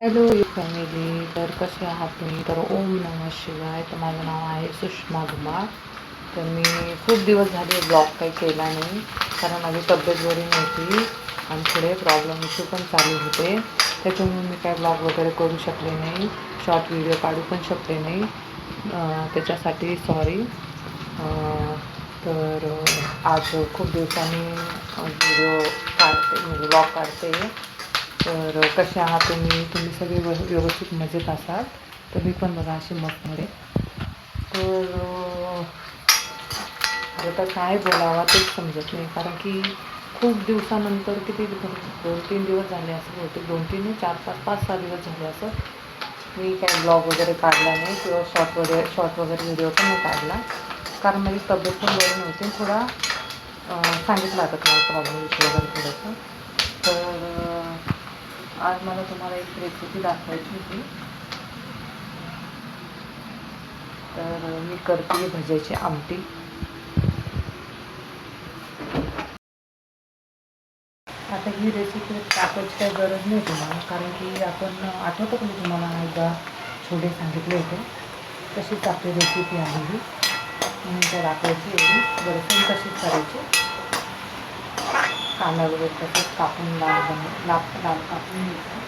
Hello family, तर कसे आहात तुम्ही? तर ओम नमः शिवाय. तर माझं नाव आहे सुषमा धुमाळ. तर मी खूप दिवस झाले ब्लॉग काही केला नाही, कारण माझी तब्येत बरी नव्हती आणि थोडे प्रॉब्लेम इश्यू पण चालू होते. त्याच्यामुळे मी काय ब्लॉग वगैरे करू शकले नाही, शॉर्ट व्हिडिओ काढू पण शकले नाही. त्याच्यासाठी सॉरी. तर आज खूप दिवसांनी व्हिडिओ काढते, म्हणजे ब्लॉग काढते. तर कसे आहात तुम्ही सगळे व्यवस्थित मजेत असाल? तर मी पण बघा अशी मस्तमध्ये. तर आता काय बोलावा तेच समजत नाही, कारण की खूप दिवसानंतर किती 2-3 दिवस झाले असं होते, 2-3 नाही 4-5-5-6 दिवस झाले असं मी काही ब्लॉग वगैरे काढला नाही किंवा शॉर्ट वगैरे व्हिडिओ पण नाही काढला, कारण माझी तब्येत पण बरी नव्हती. थोडा सांगितलं आता तुम्हाला प्रॉब्लेम इश्यू वगैरे थोडंसं. तर आज मला तुम्हाला एक रेसिपी दाखवायची होती. तर मी करते भज्याची आमटी. आता ही रेसिपी टाकायची काही गरज नाही तुम्हाला, कारण की आपण आठवतं का मी तुम्हाला एकदा छोले सांगितले होते, तशीच आपली रेसिपी आहे ही. म्हणून त्या दाखवायची एवढी बरं तशीच करायची. कांदा वगैरे तसंच कापून लाल कापून घ्यायचं.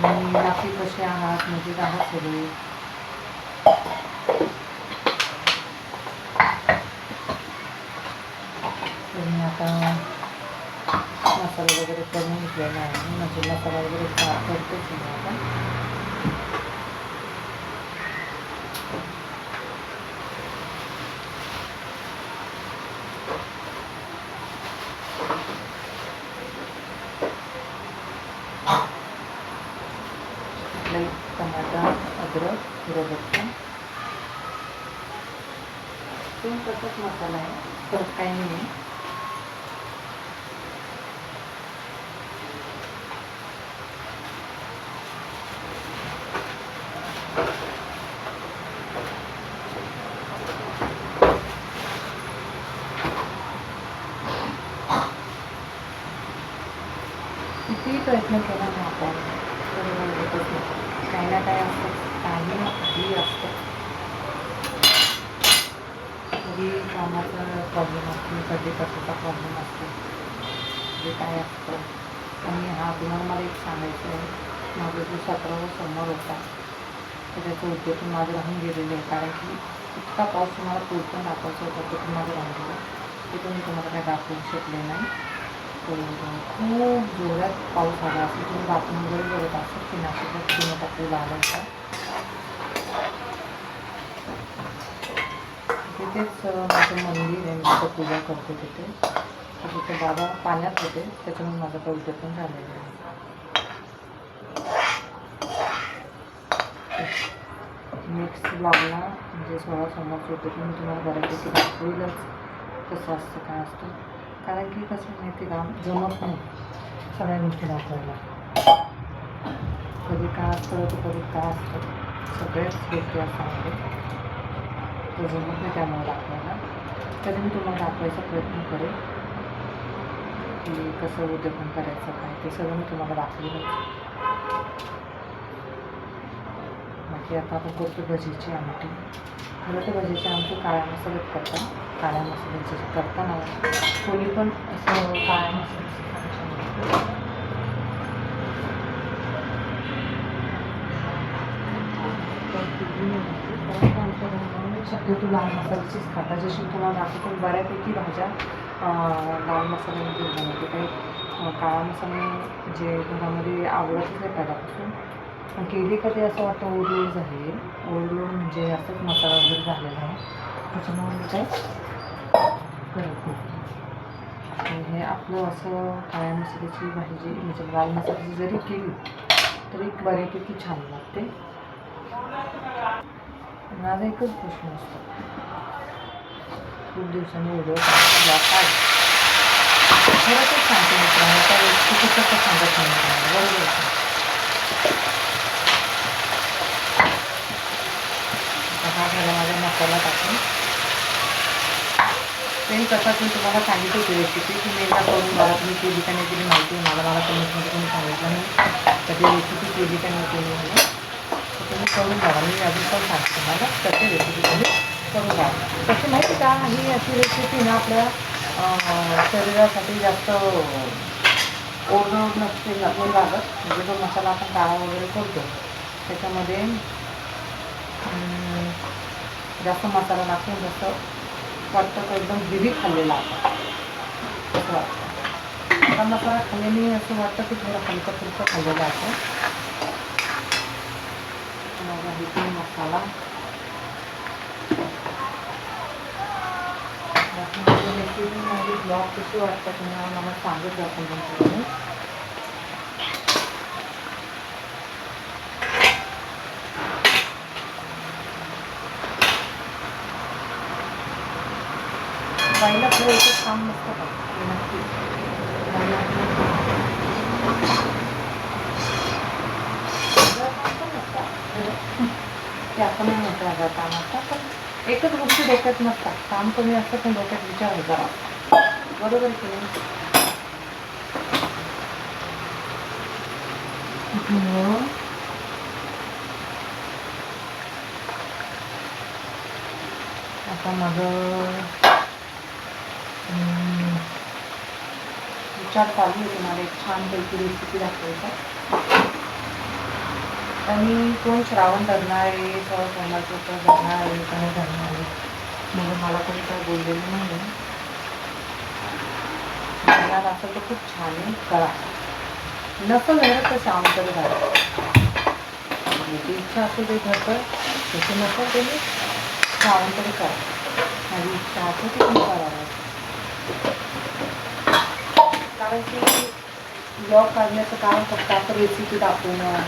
आणि बाकी कसे आहात, म्हणजे आहात सगळे? तर मी आता मसाला वगैरे करून घेतलेला आहे, म्हणजे मसाला वगैरे करतेच मी आता. टमाटा, अद्रक, हिरवा मिरची, सेम तसाच मसाला आहे, परत काही नाही. कितीही प्रयत्न केला ना आपण, तर होतच नाही. काही ना काही असतं, काही ना काही असतं. कधी कामाचा प्रॉब्लेम असतो, कधी कशाचा प्रॉब्लेम असतो, जे काय असतं. आणि तुम्हाला मला एक सांगायचं आहे, माझा जो 17वा समोर होता, तर त्याचं उद्योगून माझं राहून गेलेलं आहे, कारण की इतका पाऊस तुम्हाला पूर्ण दाखवायचा होता, तो पण माझं राहून गेला. ते पण मी तुम्हाला काही दाखवू शकले नाही. तर खूप जोरात पाऊस आला असेल, तुम्ही बातमी वगैरे बघत असेल की नाशिकला किती मोठा पूल आला होता. तिथेच माझं मंदिर आहे, मी तिथं पूजा करते तिथे. तर तिथे बाबा पाण्यात होते, त्याच्यामुळे माझं काही उद्योग पण झालेलं आहे. नेक्स्ट ब्लॉगला म्हणजे समोरचं होते की मी तुम्हाला बऱ्यापैकी दाखवेलच कसं असतं, काय असतं. कारण की कसं माहिती का, जमत नाही सगळ्या गोष्टी दाखवायला. कधी काय असतं तर कधी काय असतं, सगळ्याच गोष्टी असतात तर जमत नाही त्यामुळे दाखवायला. तरी मी तुम्हाला दाखवायचा प्रयत्न करेन की कसं उद्योगन करायचं, काय ते सगळं मी तुम्हाला दाखवेलच. बाकी आता आपण करतो भजीची आमटी. खरं तर भजीची आमटी काळ्या मसाल्यात करतात. काळ्या मसाल्याची करताना कोणी पण असं काळ्या मसाल्याची शक्यतो लाल मसाल्याचीच खाता. जशी तुम्हाला दाखवतो बऱ्यापैकी भाज्या लाल मसाल्यामध्ये बनवते. काही काळा मसाला जे घरामध्ये आवडतच नाही पहिल्यापासून, पण केली कधी असं वाटतं ओढून झाली, ओढून म्हणजे असंच मसाला वगैरे झालेला आहे, त्याच्यामुळे मी काय करत नाही. हे आपलं असं काळ्या मसाल्याची भाजी म्हणजे लाल मसाल्याची जरी केली तरी बऱ्यापैकी छान लागते. माझा एकच प्रश्न असतो, खूप दिवसांनी व्हिडिओ ब्लॉग काढ, खरंच सांगते मित्रांनो, त्या व्यक्ती कसं सांगत नाही मित्रांनो, बरोबर आहे. हा झाला माझा मसाला टाकून. सेम तसाच मी तुम्हाला सांगितलं होती रेसिपी, की मी एकदा करून मला तुम्ही केली का नाही केली माहिती आहे मला, कमेंटमध्ये तुम्ही सांगितलं नाही. कधी रेसिपी केली का नाही केली मला तर तुम्ही करून बघा. मी अजून पण सांगते तुम्हाला तशी रेसिपी तुम्ही करून बघा. तशी माहिती का ही अशी रेसिपी ना आपल्या शरीरासाठी जास्त ओढ नसते नाही लागत. म्हणजे जो मसाला आपण काळा वगैरे करतो त्याच्यामध्ये जास्त मसाला टाकून जसं वाटतं तर एकदम हेवी खाल्लेला आपण असं वाटतं. आता मसाला खाल्ल्याने असं वाटतं की थोडं हलकं फुलकं खाल्लेलं आपण. माझा हे मसाला रेसिपी माझी ब्लॉग कशी वाटतं तुम्हाला मला सांगत जा तुम्ही. बाईला पुढे एकच काम नसतं का नक्की ते आपण नाही म्हणतो माझा काम असतं पण एकच गोष्टी डोक्यात नसतात. काम कमी असतं पण डोक्यात विचार जरा बरोबर केलं. आता माझं विचार चालू आहे तुम्हाला एक छानपैकी रेसिपी दाखवायचा. आणि कोण श्रावण धरणार आहे किंवा सोमवारचं धरणार आहे काय धरणार आहे म्हणून मला कोणी काय बोललेलं नाही. धरणार असं तर खूप छान आहे करा. नसं धरत तर श्रावण तरी धरा. ज्याची इच्छा असेल ते धरतं त्याची नसेल त्याने श्रावण तरी करा. माझी इच्छा असेल ती तुम्ही करावं. कारण की ब्लॉग काढण्याचं कारण फक्त आपण रेसिपी दाखवणं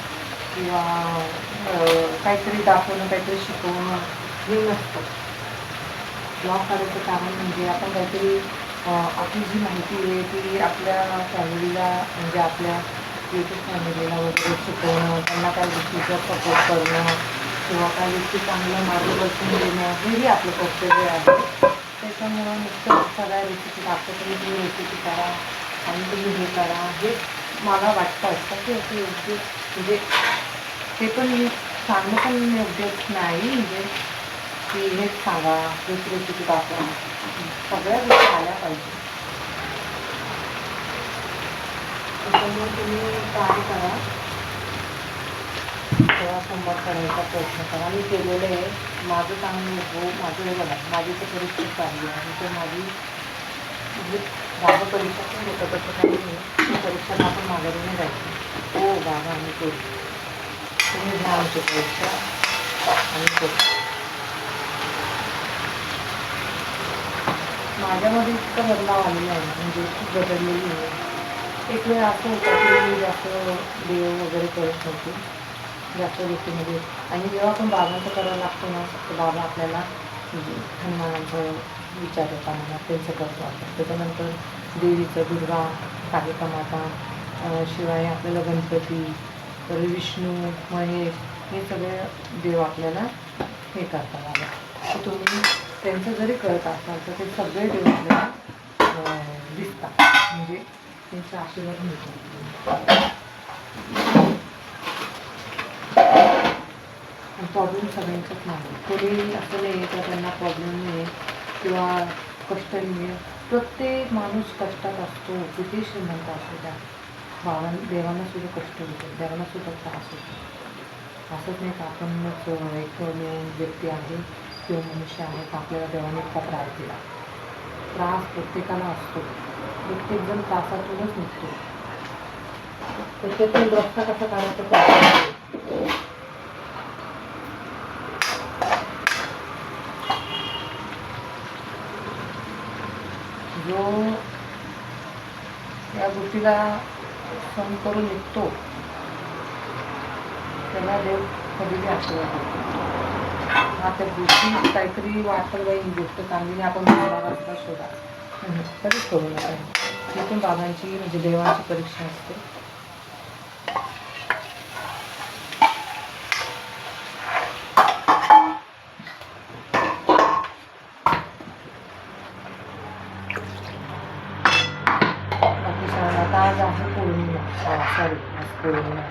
किंवा काहीतरी दाखवणं काहीतरी शिकवणं हे नसतं. ब्लॉग काढायचं कारण म्हणजे आपण काहीतरी आपली जी माहिती आहे ती आपल्या फॅमिलीला म्हणजे आपल्या यूट्यूब फॅमिलीला वगैरे शिकवणं, त्यांना काही गोष्टीचा सपोर्ट करणं किंवा काही गोष्टी चांगलं मार्गदर्शन देणं हेही आपलं कर्तव्य आहे. त्याच्यामुळं नुसतं सगळ्या रेसिपी दाखवतो तुम्ही ही रेसिपी करा आणि तुम्ही हे करा हे मला वाटतं असतं की असं योग्य म्हणजे ते पण सांगणं पण योग्यच नाही. म्हणजे की हेच सांगा हेच रेसिपी दाखवा सगळ्या गोष्टी आल्या पाहिजे. त्याच्यामुळे तुम्ही काय करा तेव्हा सोमवार करायचा प्रयत्न करा. मी केलेलं आहे माझं चांगलं हो माझं हे बघा माझी तर परीक्षा चालली आहे तर माझी म्हणजे बाबा परीक्षा पण होतं तसं काही नाही. परीक्षाला आपण माघारी नाही जायचं. हो बाबा आम्ही करू तुम्ही घ्या आमची परीक्षा आणि करू. माझ्यामध्ये इतकं बदलाव आलेला आहे म्हणजे खूप बदललेली आहे. एक वेळ असं होतं की मी जास्त देव वगैरे करत नव्हते जास्त गोष्टीमध्ये. आणि जेव्हा आपण बाबांचं करायला लागतो ना तर बाबा आपल्याला हनुमानांचं विचार येतात मला त्यांचं करतो आपण. त्याच्यानंतर देवीचं दुर्गा कालिका माता शिवाय आपल्याला गणपती तर विष्णू महेश हे सगळे देव आपल्याला हे करतात आला. तर तुम्ही त्यांचं जरी करत असाल तर ते सगळे देव आपल्याला दिसतात म्हणजे त्यांचा आशीर्वाद मिळतो. प्रॉब्लेम सगळ्यांच्याच नाही. कोणी असं नाही आहे तर त्यांना प्रॉब्लेम नाही आहे किंवा कष्ट नाही आहे. प्रत्येक माणूस कष्टात असतो किती श्रीमंत असतो त्या देवांना सुद्धा कष्ट होतो देवांना सुद्धा त्रास होतो. असंच नाही का आपणच एक व्यक्ती आहे किंवा मनुष्य आहे तर आपल्याला देवाने इतका त्रास दिला. त्रास प्रत्येकाला असतो. प्रत्येकजण त्रासातूनच निघतो. त्याच्यातून रस्ता कसा काढायचा जो या गोष्टीला सहन करून निघतो त्याला देव कधीही आशीर्वाद देतो. हा त्या गोष्टी काहीतरी वाटत बाई ही गोष्ट चांगली आपण मला रस्ता शोधा कधीच करू नका. ही पण बाबांची म्हणजे देवांची परीक्षा असते. बाकी आज आहे पौर्णिमा सॉरी आज पौर्णिमा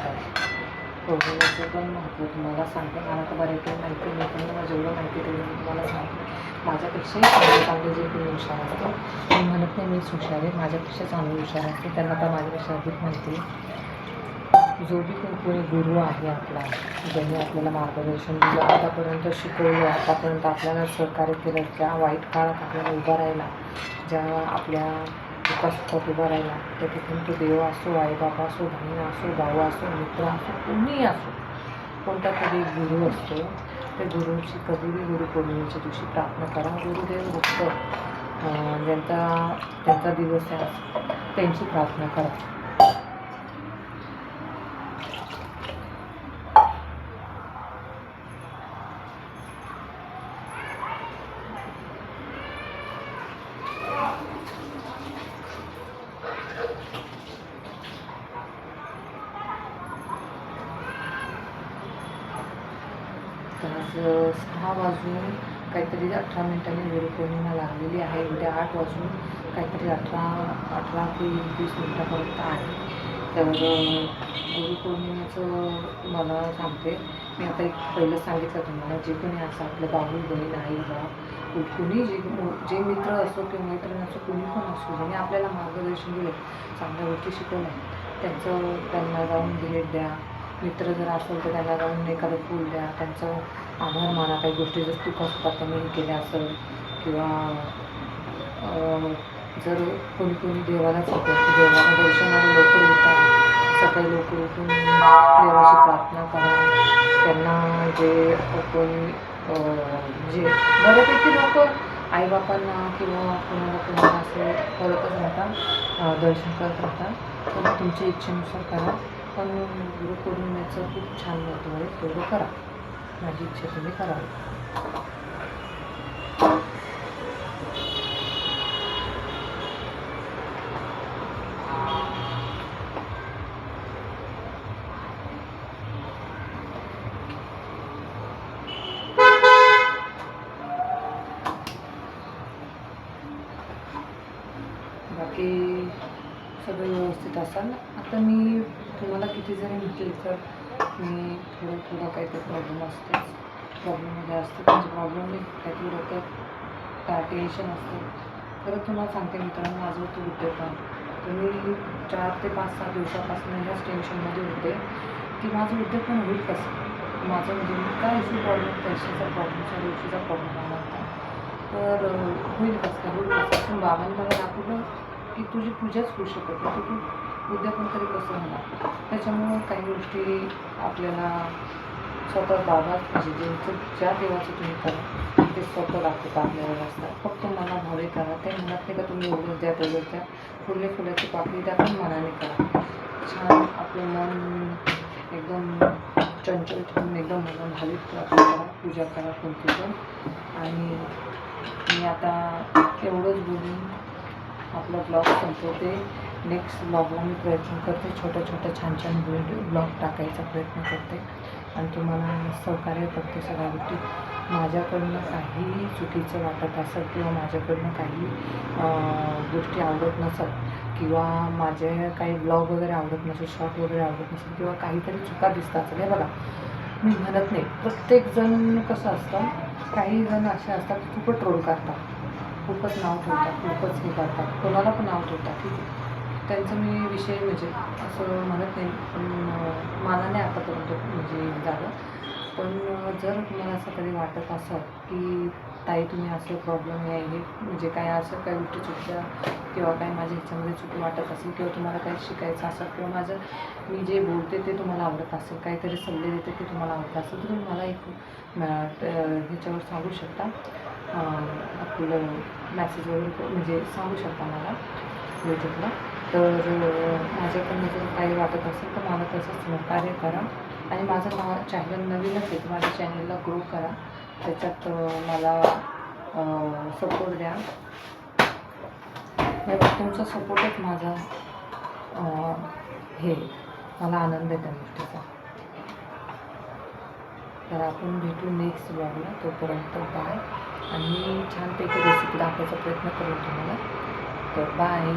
पोहण्याचं पण महत्त्व तुम्हाला सांगते. मला तर बऱ्यापैकी माहिती नाही, पण मला जेवढं माहिती तेवढं मी तुम्हाला सांगते. माझ्यापेक्षाही चांगले जे कोणी हुशार असतं, मी म्हणत नाही मीच हुशार आहे, माझ्यापेक्षा चांगले हुशार असते, त्यांना तर माझ्यापेक्षा अधिक माहिती आहे. जो बी कोणी गुरु आहे आपला, ज्यांनी आपल्याला मार्गदर्शन दिलं, आतापर्यंत शिकवलं, आतापर्यंत आपल्याला सहकार्य केलं, ज्या वाईट काळात आपल्याला उभा राहिला, ज्या आपल्या दुःखासुखात उभा राहिला, त्या ठिकाणी तो देव असो, आईबाबा असो, बहीण असो, भाऊ असो, मित्र असो, कोणीही असो, कोणता तरी गुरु असतो. त्या गुरुची कधीही गुरुपौर्णिमेच्या दिवशी प्रार्थना करा. गुरुदेव भक्त ज्यांचा दिवस आहे त्यांची प्रार्थना करा. तर आज 6 वाजून काहीतरी 18 मिनिटांनी गुरुपौर्णिमा लागलेली आहे. उद्या 8 वाजून काहीतरी 18 ते 20 मिनिटापर्यंत आहे. तर गुरुपौर्णिमेचं मला सांगते मी. आता एक पहिलं सांगितलं तुम्हाला, जे कोणी असं आपलं भाऊ बहीण आई बाबा कोणी जे मित्र असो किंवा मैत्रीण असो, कोणी पण असो, ज्याने आपल्याला मार्गदर्शन दिले, चांगल्या गोष्टी शिकवल्या, त्यांना जाऊन भेट द्या. मित्र जर असेल तर त्यांना जाऊन एखादं फूल द्या, त्यांचं आभार माना. काही गोष्टी जर सुखासुखात त्यांनी हे केल्या असेल, किंवा जर कोणी देवाला देवाला दर्शनाला लवकर उठा, सकाळी लवकर उठून देवाची प्रार्थना करा. त्यांना जे कोणी जे बऱ्यापैकी लोक आईबापांना किंवा कोणाला असं करतच राहतात, दर्शन करत राहतात. तर तुमच्या इच्छेनुसार करा, पण गुरुपौर्णिमेचं खूप छान महत्त्व आहे, तेवढं करा. माझी इच्छा तुम्ही करावी. बाकी सगळं व्यवस्थित असाल. आता मी तुम्हाला किती जरी म्हटले तर मी थोडं काहीतरी प्रॉब्लेम असतेच, प्रॉब्लेममध्ये असते. म्हणजे प्रॉब्लेम नाही, काहीतरी डोक्यात टेन्शन असतं. खरं तुम्हाला सांगते मित्रांनो, माझं होतं उद्योगपण. तर मी 4 ते 5-6 दिवसापासून ह्याच टेन्शनमध्ये होते की माझं उद्योगपण होईल कसं. माझं म्हणजे काय इश्यू प्रॉब्लेम, पैशाचा प्रॉब्लेम, गोष्टीचा प्रॉब्लेम आला होता. तर होईल कसं पण बाबांनी मला दाखवलं की तुझी पूजाच होऊ शकत नाही, तू उद्यापन तरी कसं होणार. त्याच्यामुळं काही गोष्टी आपल्याला स्वतः बाबा म्हणजे ज्या देवाचं तुम्ही करा ते स्वतः दाखवता आपल्याला असतात. फक्त मला भावे करा. ते म्हणत नाही का तुम्ही एवढंच द्या तेवढंच द्या, फुलाची पाकळी द्या, पण मनाने करा. छान आपलं मन एकदम चंचल ठेवून एकदम मला भाविक प्रार्थना करा, पूजा करा कोणती पण. आणि मी आता एवढंच बोलून आपला ब्लॉग संपवते. नेक्स्ट ब्लॉगला मी प्रयत्न करते, छोट्या छान ब्लॉग टाकायचा प्रयत्न करते आणि तुम्हाला सहकार्य करते सगळ्या गोष्टी. माझ्याकडनं काही चुकीचं वाटत असेल किंवा माझ्याकडनं काही गोष्टी आवडत नसेल किंवा माझे काही ब्लॉग वगैरे आवडत नसेल, शॉर्ट वगैरे आवडत नसेल किंवा काहीतरी चुका दिसतात असेल, हे बघा मी म्हणत नाही. प्रत्येकजण कसं असतं, काही जण असे असतात की खूपच ट्रोल करतात, खूपच नाव ठेवतात, खूपच हे करतात, कोणाला पण नाव ठेवतात. ठीक आहे, त्यांचं मी विषय म्हणजे असं म्हणत नाही, पण मला नाही आतापर्यंत म्हणजे झालं. पण जर तुम्हाला असं कधी वाटत असेल की ताई तुम्ही असं प्रॉब्लेम आहे हे म्हणजे काय असं काही गोष्टी चुकल्या किंवा काय माझ्या ह्याच्यामध्ये चुकी वाटत असेल किंवा तुम्हाला काही शिकायचं असेल किंवा मी जे बोलते ते तुम्हाला आवडत असेल, काहीतरी सल्ले देते ते तुम्हाला आवडत असेल, तर तुम्ही मला एक ह्याच्यावर सांगू शकता, आपलं मॅसेज वगैरे म्हणजे सांगू शकता मला यूट्यूबला. तर माझ्याकडनं जर काही वाटत असेल तर मला तसंच सहकार्य करा. आणि माझं चॅनल नवीनच आहे, तर माझ्या चॅनलला ग्रो करा, त्याच्यात मला सपोर्ट द्या. तुमचा सपोर्टच माझा हे मला आनंद आहे त्या गोष्टीचा. तर आपण भेटू नेक्स्ट ब्लॉगला. तोपर्यंत बाय. आणि छानपैकी रेसिपी दाखवायचा प्रयत्न करू तुम्हाला. तर बाय.